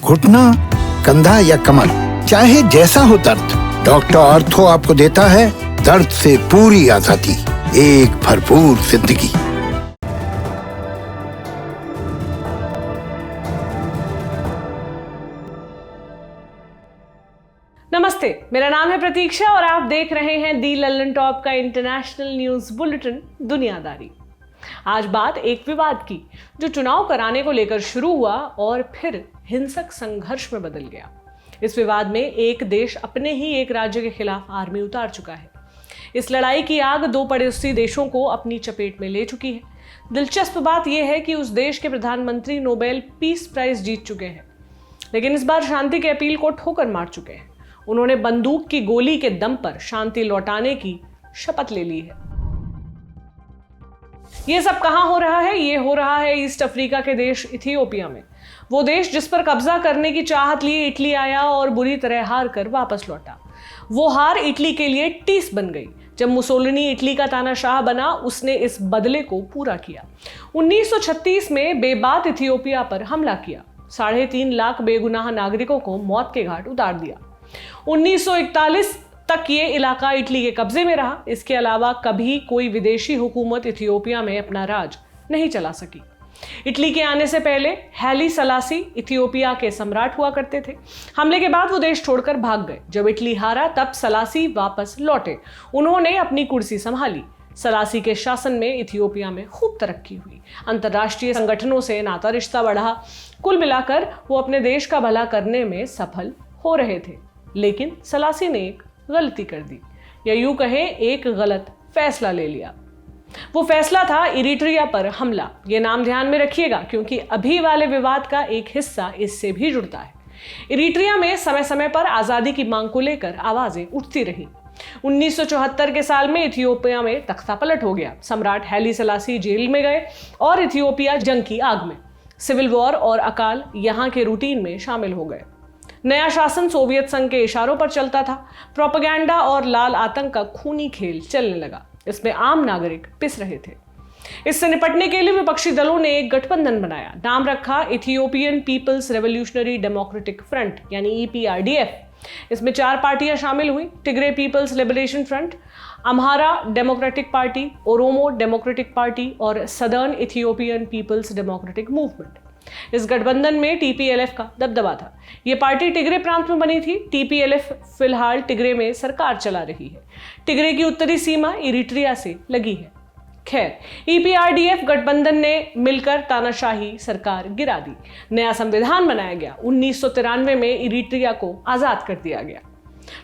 घुटना, कंधा या कमर, चाहे जैसा हो दर्द, डॉक्टर ऑर्थो आपको देता है दर्द से पूरी आजादी, एक भरपूर जिंदगी। नमस्ते, मेरा नाम है प्रतीक्षा और आप देख रहे हैं दी लल्लन टॉप का इंटरनेशनल न्यूज बुलेटिन दुनियादारी। आज बात एक विवाद की जो चुनाव कराने को लेकर शुरू हुआ और फिर हिंसक संघर्ष में बदल गया। इस विवाद में एक देश अपने ही एक राज्य के खिलाफ आर्मी उतार चुका है। इस लड़ाई की आग दो पड़ोसी देशों को अपनी चपेट में ले चुकी है। दिलचस्प बात यह है कि उस देश के प्रधानमंत्री नोबेल पीस प्राइज जीत चुके हैं, लेकिन इस बार शांति की अपील को ठोकर मार चुके हैं। उन्होंने बंदूक की गोली के दम पर शांति लौटाने की शपथ ले ली है। यह सब कहां हो रहा है? ये हो रहा है ईस्ट अफ्रीका के देश इथियोपिया में। वो देश जिस पर कब्जा करने की चाहत लिए इटली आया और बुरी तरह हार कर वापस लौटा। वो हार इटली के लिए टीस बन गई। जब मुसोलिनी इटली का तानाशाह बना, उसने इस बदले को पूरा किया। 1936 में बेबाक इथियोपिया पर हमला किया, 3.5 लाख बेगुनाह नागरिकों को मौत के घाट उतार दिया। 1941 तक ये इलाका इटली के कब्जे में रहा। इसके अलावा कभी कोई विदेशी हुकूमत इथियोपिया में अपना राज नहीं चला सकी। इटली के आने से पहले हैली सलासी इथियोपिया के सम्राट हुआ करते थे। हमले के बाद वो देश छोड़कर भाग गए। जब इटली हारा तब सलासी वापस लौटे। उन्होंने अपनी कुर्सी संभाली। सलासी के शासन में इथियोपिया में खूब तरक्की हुई। अंतर्राष्ट्रीय संगठनों से नाता रिश्ता बढ़ा। कुल मिलाकर वो अपने देश का भला करने में सफल हो रहे थे। लेकिन सलासी ने एक गलती कर दी, या यूं कहें एक गलत फैसला ले लिया। वो फैसला था इरिट्रिया पर हमला। ये नाम ध्यान में रखिएगा क्योंकि अभी वाले विवाद का एक हिस्सा इससे भी जुड़ता है। इरिट्रिया में समय समय पर आजादी की मांग को लेकर आवाजें उठती रही। 1974 के साल में इथियोपिया में तख्तापलट हो गया। सम्राट हैली सलासी जेल में गए और इथियोपिया जंग की आग में। सिविल वॉर और अकाल यहाँ के रूटीन में शामिल हो गए। नया शासन सोवियत संघ के इशारों पर चलता था। प्रोपेगेंडा और लाल आतंक का खूनी खेल चलने लगा। इसमें आम नागरिक पिस रहे थे। इससे निपटने के लिए विपक्षी दलों ने एक गठबंधन बनाया। नाम रखा Ethiopian people's revolutionary democratic front यानी EPRDF। इसमें 4 पार्टियां शामिल हुई: Tigray people's liberation front, Amhara democratic party, Oromo democratic party और southern Ethiopian people's democratic movement. इस गठबंधन में TPLF का दबदबा था। यह पार्टी टिग्रे प्रांत में बनी थी। TPLF फिलहाल टिग्रे में सरकार चला रही है। टिग्रे की उत्तरी सीमा इरिट्रिया से लगी है। खैर, EPRDF गठबंधन ने मिलकर तानाशाही सरकार गिरा दी। नया संविधान बनाया गया। 1993 में इरिट्रिया को आजाद कर दिया गया।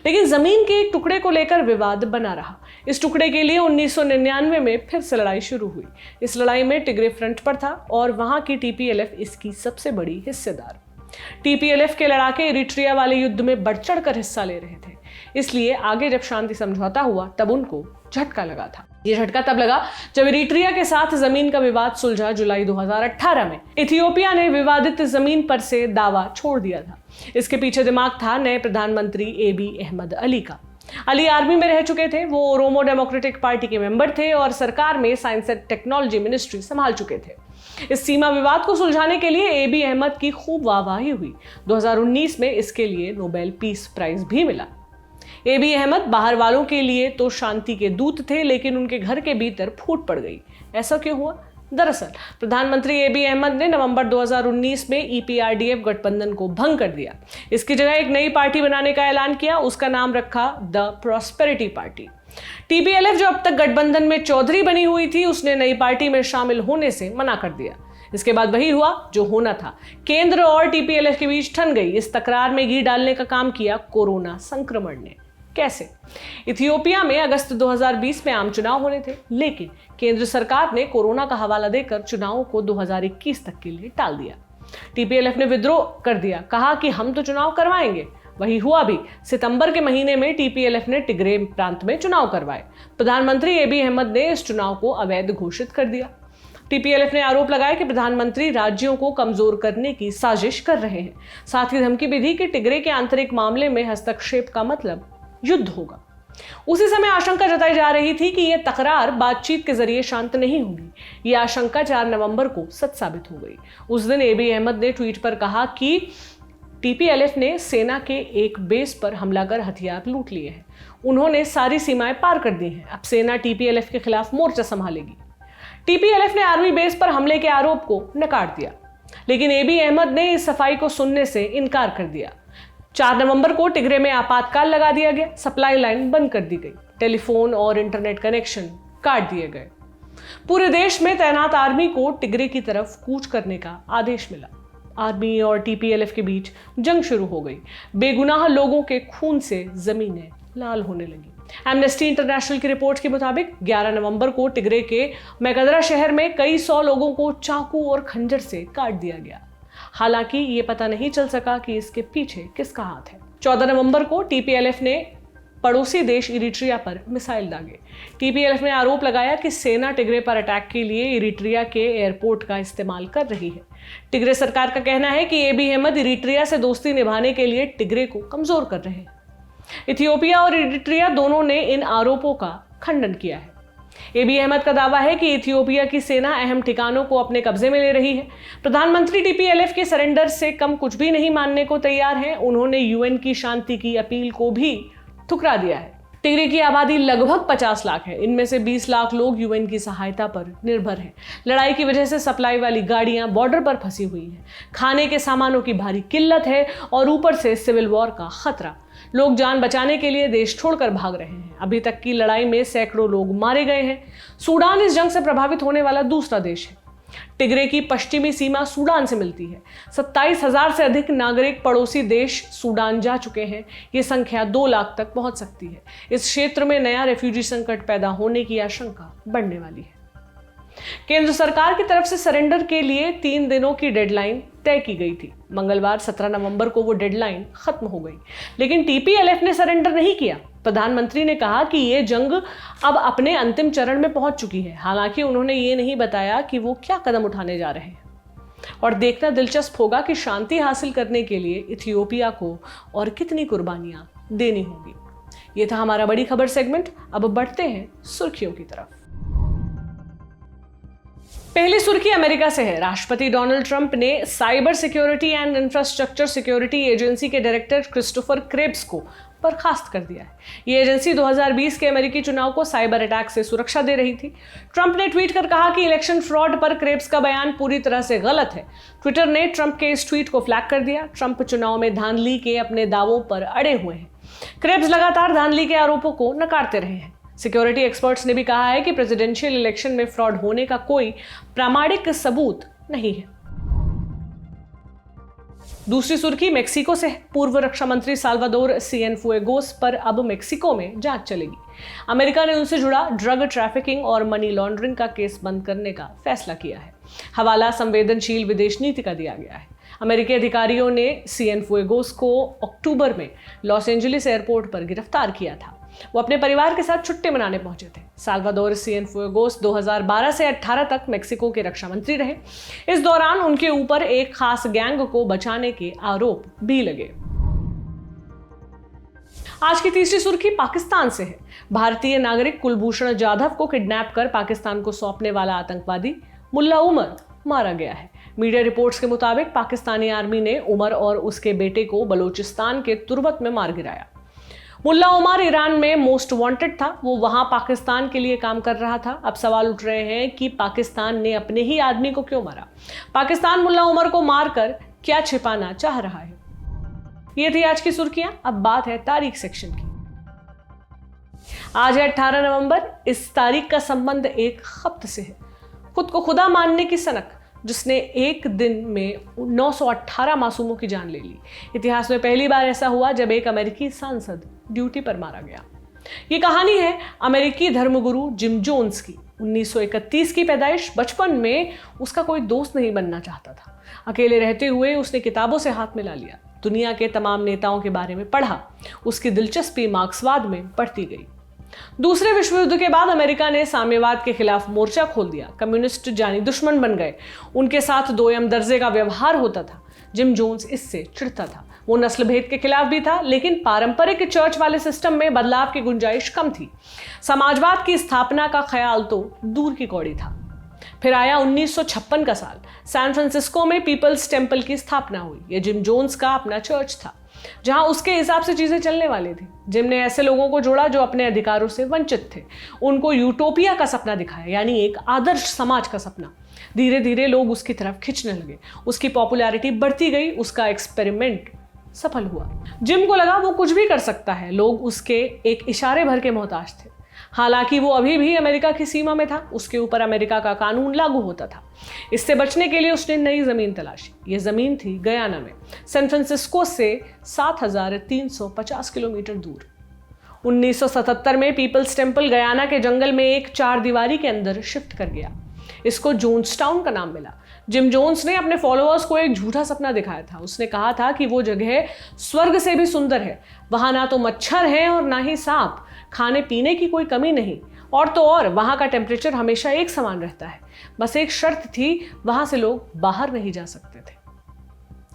लेकिन जमीन के एक टुकड़े को लेकर विवाद बना रहा। इस टुकड़े के लिए 1999 में फिर से लड़ाई शुरू हुई। इस लड़ाई में टिग्रे फ्रंट पर था और वहां की TPLF इसकी सबसे बड़ी हिस्सेदार। TPLF के लड़ाके इरिट्रिया वाले युद्ध में बढ़ चढ़ कर हिस्सा ले रहे थे। इसलिए आगे जब शांति समझौता हुआ तब उनको झटका लगा था। ये झटका तब लगा जब इरिट्रिया के साथ जमीन का विवाद सुलझा। जुलाई 2018 में इथियोपिया ने विवादित जमीन पर से दावा छोड़ दिया था। इसके पीछे दिमाग था नए प्रधानमंत्री एबी अहमद अली का। अली आर्मी में रह चुके थे। वो ओरोमो डेमोक्रेटिक पार्टी के मेंबर थे और सरकार में साइंस एंड टेक्नोलॉजी मिनिस्ट्री संभाल चुके थे। इस सीमा विवाद को सुलझाने के लिए एबी अहमद की खूब वाहवाही हुई। 2019 में इसके लिए नोबेल पीस प्राइज भी मिला। एबी अहमद बाहर वालों के लिए तो शांति के दूत थे, लेकिन उनके घर के भीतर फूट पड़ गई। ऐसा क्यों हुआ? दरअसल प्रधानमंत्री एबी अहमद ने नवंबर 2019 में EPRDF गठबंधन को भंग कर दिया। इसकी जगह एक नई पार्टी बनाने का ऐलान किया। उसका नाम रखा द प्रॉस्पेरिटी पार्टी। TPLF जो अब तक गठबंधन में चौधरी बनी हुई थी, उसने नई पार्टी में शामिल होने से मना कर दिया। इसके बाद वही हुआ जो होना था। केंद्र और TPLF के बीच ठन गई। इस तकरार में घी डालने का काम किया कोरोना संक्रमण ने। कैसे? इथियोपिया में अगस्त 2020 में आम चुनाव होने थे, लेकिन केंद्र सरकार ने कोरोना का हवाला देकर चुनावों को 2021 तक के लिए टाल दिया। TPLF ने विद्रोह कर दिया, कहा कि हम तो चुनाव करवाएंगे। वही हुआ भी। सितंबर के महीने में TPLF ने टिग्रे प्रांत में चुनाव करवाए। प्रधानमंत्री एबी अहमद ने इस चुनाव को अवैध घोषित कर दिया। TPLF ने आरोप लगाया कि प्रधानमंत्री राज्यों को कमजोर करने की साजिश कर रहे हैं। साथ ही धमकी भी दी कि टिग्रे के आंतरिक मामले में हस्तक्षेप का मतलब युद्ध होगा। उसी समय आशंका जताई जा रही थी कि यह तकरार बातचीत के जरिए शांत नहीं होगी। यह आशंका 4 नवंबर को सच साबित हो गई। उस दिन एबी अहमद ने ट्वीट पर कहा कि टीपीएलएफ ने सेना के एक बेस पर हमला कर हथियार लूट लिए हैं। उन्होंने सारी सीमाएं पार कर दी हैं। अब सेना टीपीएलएफ के खिलाफ मोर्चा संभालेगी। टीपीएलएफ ने आर्मी बेस पर हमले के आरोप को नकार दिया, लेकिन एबी अहमद ने इस सफाई को सुनने से इनकार कर दिया। 4 नवंबर को टिगरे में आपातकाल लगा दिया गया, सप्लाई लाइन बंद कर दी गई, टेलीफोन और इंटरनेट कनेक्शन काट दिए गए। पूरे देश में तैनात आर्मी को टिगरे की तरफ कूच करने का आदेश मिला। आर्मी और टीपीएलएफ के बीच जंग शुरू हो गई। बेगुनाह लोगों के खून से जमीनें लाल होने लगी। एमनेस्टी इंटरनेशनल की रिपोर्ट के मुताबिक 11 नवंबर को टिगरे के मैकदरा शहर में कई 100 लोगों को चाकू और खंजर से काट दिया गया। हालांकि ये पता नहीं चल सका कि इसके पीछे किसका हाथ है। 14 नवंबर को टीपीएलएफ ने पड़ोसी देश इरिट्रिया पर मिसाइल दागे। टीपीएलएफ ने आरोप लगाया कि सेना टिगरे पर अटैक के लिए इरिट्रिया के एयरपोर्ट का इस्तेमाल कर रही है। टिगरे सरकार का कहना है कि एबी अहमद इरिट्रिया से दोस्ती निभाने के लिए टिगरे को कमजोर कर रहे हैं। इथियोपिया और इरिट्रिया दोनों ने इन आरोपों का खंडन किया है। एबी अहमद का दावा है कि इथियोपिया की सेना अहम ठिकानों को अपने कब्जे में ले रही है। प्रधानमंत्री टीपीएलएफ के सरेंडर से कम कुछ भी नहीं मानने को तैयार हैं। उन्होंने यूएन की शांति की अपील को भी ठुकरा दिया है। टिगरे की आबादी लगभग 50 लाख है। इनमें से 20 लाख लोग यूएन की सहायता पर निर्भर हैं। लड़ाई की वजह से सप्लाई वाली गाड़ियां बॉर्डर पर फंसी हुई हैं। खाने के सामानों की भारी किल्लत है और ऊपर से सिविल वॉर का खतरा। लोग जान बचाने के लिए देश छोड़कर भाग रहे हैं। अभी तक की लड़ाई में सैकड़ों लोग मारे गए हैं। सूडान इस जंग से प्रभावित होने वाला दूसरा देश है। टिगरे की पश्चिमी सीमा सूडान से मिलती है। 27,000 से अधिक नागरिक पड़ोसी देश सूडान जा चुके हैं। ये संख्या 2 लाख तक पहुंच सकती है। इस क्षेत्र में नया रेफ्यूजी संकट पैदा होने की आशंका बढ़ने वाली है। केंद्र सरकार की तरफ से सरेंडर के लिए 3 दिनों की डेडलाइन तय की गई थी। मंगलवार 17 नवंबर को वो डेडलाइन खत्म हो गई, लेकिन टीपीएलएफ ने सरेंडर नहीं किया। प्रधानमंत्री ने कहा कि ये जंग अब अपने अंतिम चरण में पहुंच चुकी है। हालांकि उन्होंने ये नहीं बताया कि वो क्या कदम उठाने जा रहे हैं। और देखना दिलचस्प होगा कि शांति हासिल करने के लिए इथियोपिया को और कितनी कुर्बानियां देनी होगी। ये था हमारा बड़ी खबर सेगमेंट। अब बढ़ते हैं सुर्खियों की तरफ। पहली सुर्खी अमेरिका से है। राष्ट्रपति डोनाल्ड ट्रंप ने cyber security and infrastructure security agency के डायरेक्टर क्रिस्टोफर क्रेब्स को बर्खास्त कर दिया है। ये एजेंसी 2020 के अमेरिकी चुनाव को साइबर अटैक से सुरक्षा दे रही थी। ट्रंप ने ट्वीट कर कहा कि इलेक्शन फ्रॉड पर क्रेब्स का बयान पूरी तरह से गलत है। ट्विटर ने ट्रंप के इस ट्वीट को फ्लैग कर दिया। ट्रंप चुनाव में धांधली के अपने दावों पर अड़े हुए हैं। क्रेब्स लगातार धांधली के आरोपों को नकारते रहे हैं। सिक्योरिटी एक्सपर्ट्स ने भी कहा है कि प्रेसिडेंशियल इलेक्शन में फ्रॉड होने का कोई प्रामाणिक सबूत नहीं है। दूसरी सुर्खी मेक्सिको से है। पूर्व रक्षा मंत्री साल्वाडोर सिएनफुएगोस पर अब मेक्सिको में जांच चलेगी। अमेरिका ने उनसे जुड़ा ड्रग ट्रैफिकिंग और मनी लॉन्ड्रिंग का केस बंद करने का फैसला किया है। हवाला संवेदनशील विदेश नीति का दिया गया है। अमेरिकी अधिकारियों ने सिएनफुएगोस को अक्टूबर में लॉस एंजलिस एयरपोर्ट पर गिरफ्तार किया था। वो अपने परिवार के साथ छुट्टी मनाने पहुंचे थे। साल्वाडोर सिएनफुएगोस 2012 से 18 तक मेक्सिको के रक्षा मंत्री रहे। इस दौरान उनके ऊपर एक खास गैंग को बचाने के आरोप भी लगे। आज की तीसरी सुर्खी पाकिस्तान से है। भारतीय नागरिक कुलभूषण जाधव को किडनैप कर पाकिस्तान को सौंपने वाला आतंकवादी मुल्ला उमर मारा गया है। मीडिया रिपोर्ट्स के मुताबिक पाकिस्तानी आर्मी ने उमर और उसके बेटे को बलूचिस्तान के तुर्बत में मार गिराया। मुल्ला उमर ईरान में मोस्ट वांटेड था। वो वहां पाकिस्तान के लिए काम कर रहा था। अब सवाल उठ रहे हैं कि पाकिस्तान ने अपने ही आदमी को क्यों मारा। पाकिस्तान मुल्ला उमर को मारकर क्या छिपाना चाह रहा है। ये थी आज की सुर्खियां। अब बात है तारीख सेक्शन की। आज है 18 नवंबर। इस तारीख का संबंध एक खप्त से है। खुद को खुदा मानने की सनक, जिसने एक दिन में 918 मासूमों की जान ले ली। इतिहास में पहली बार ऐसा हुआ जब एक अमेरिकी सांसद ड्यूटी पर मारा गया। ये कहानी है अमेरिकी धर्मगुरु जिम जोन्स की। 1931 की पैदाइश। बचपन में उसका कोई दोस्त नहीं बनना चाहता था। अकेले रहते हुए उसने किताबों से हाथ मिला लिया। दुनिया के तमाम नेताओं के बारे में पढ़ा। उसकी दिलचस्पी मार्क्सवाद में बढ़ती गई। दूसरे विश्व युद्ध के बाद अमेरिका ने साम्यवाद के खिलाफ मोर्चा खोल दिया। कम्युनिस्ट जानी दुश्मन बन गए। उनके साथ दोयम दर्जे का व्यवहार होता था। जिम जोन्स इससे चिढ़ता था। वो नस्ल भेद के खिलाफ भी था, लेकिन पारंपरिक चर्च वाले सिस्टम में बदलाव की गुंजाइश कम थी। समाजवाद की स्थापना का ख्याल तो दूर की कौड़ी था। फिर आया 1956 का साल। सैन फ्रांसिस्को में पीपल्स टेम्पल की स्थापना हुई। यह जिम जोन्स का अपना चर्च था, जहां उसके हिसाब से चीजें चलने वाली थी। जिम ने ऐसे लोगों को जोड़ा जो अपने अधिकारों से वंचित थे। उनको यूटोपिया का सपना दिखाया, यानी एक आदर्श समाज का सपना। धीरे धीरे लोग उसकी तरफ खिंचने लगे। उसकी पॉपुलैरिटी बढ़ती गई। उसका एक्सपेरिमेंट सफल हुआ। जिम को लगा वो कुछ भी कर सकता है। लोग उसके एक इशारे भर के मोहताज थे। हालांकि वो अभी भी अमेरिका की सीमा में था। उसके ऊपर अमेरिका का कानून लागू होता था। इससे बचने के लिए उसने नई जमीन तलाशी। ये जमीन थी गयाना में, सैन फ्रांसिस्को से 7,350 किलोमीटर दूर। 1977 में पीपल्स टेम्पल गयाना के जंगल में एक 4 दीवारी के अंदर शिफ्ट कर गया। इसको जोन्सटाउन का नाम मिला। जिम जोन्स ने अपने फॉलोअर्स को एक झूठा सपना दिखाया था। उसने कहा था कि वो जगह स्वर्ग से भी सुंदर है। वहां ना तो मच्छर है और ना ही सांप। खाने पीने की कोई कमी नहीं। और तो और वहां का टेम्परेचर हमेशा एक समान रहता है। बस एक शर्त थी, वहां से लोग बाहर नहीं जा सकते थे।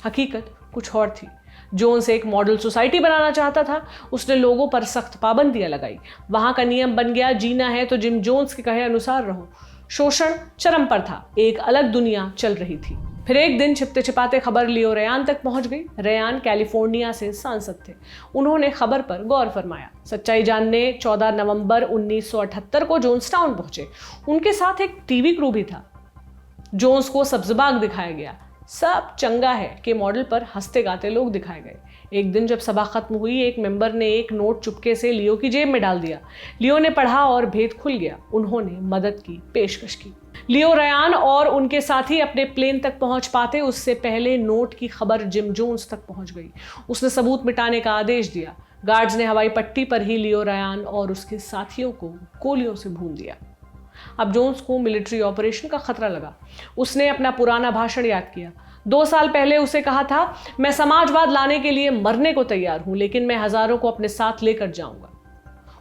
हकीकत कुछ और थी। जोन्स एक मॉडल सोसाइटी बनाना चाहता था। उसने लोगों पर सख्त पाबंदियां लगाई। वहां का नियम बन गया, जीना है तो जिम जोन्स के कहे अनुसार रहो। शोषण चरम पर था। एक अलग दुनिया चल रही थी। फिर एक दिन छिपते छिपाते खबर लियो रेयान तक पहुंच गई। रेयान कैलिफोर्निया से सांसद थे। उन्होंने खबर पर गौर फरमाया। सच्चाई जानने 14 नवंबर 1978 को जोन्सटाउन पहुंचे। उनके साथ एक टीवी क्रू भी था। जोन्स को सब्जबाग दिखाया गया। सब चंगा है के मॉडल पर हंसते गाते लोग दिखाए गए। एक दिन जब सभा खत्म हुई, एक मेंबर ने एक नोट चुपके से लियो की जेब में डाल दिया। लियो ने पढ़ा और भेद खुल गया। उन्होंने मदद की पेशकश की। लियो रेयान और उनके साथी अपने प्लेन तक पहुंच पाते उससे पहले नोट की खबर जिम जोन्स तक पहुंच गई। उसने सबूत मिटाने का आदेश दिया। गार्ड्स ने हवाई पट्टी पर ही लियो रेयान और उसके साथियों को गोलियों से भून दिया। अब जोन्स को मिलिट्री ऑपरेशन का खतरा लगा। उसने अपना पुराना भाषण याद किया। 2 साल पहले उसे कहा था, मैं समाजवाद लाने के लिए मरने को तैयार हूं, लेकिन मैं हजारों को अपने साथ लेकर जाऊंगा।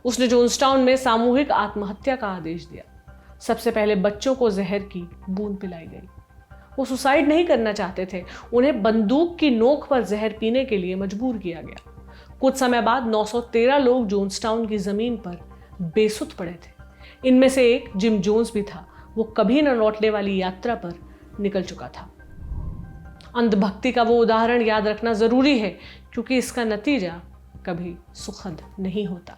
उसने जोन्सटाउन में सामूहिक आत्महत्या का आदेश दिया। सबसे पहले बच्चों को जहर की बूंद पिलाई गई। वो सुसाइड नहीं करना चाहते थे। उन्हें बंदूक की नोक पर जहर पीने के लिए मजबूर किया गया। कुछ समय बाद 913 लोग जोन्सटाउन की जमीन पर बेसुध पड़े थे। इनमें से एक जिम जोन्स भी था। वो कभी न लौटने वाली यात्रा पर निकल चुका था। अंधभक्ति का वो उदाहरण याद रखना जरूरी है, क्योंकि इसका नतीजा कभी सुखद नहीं होता।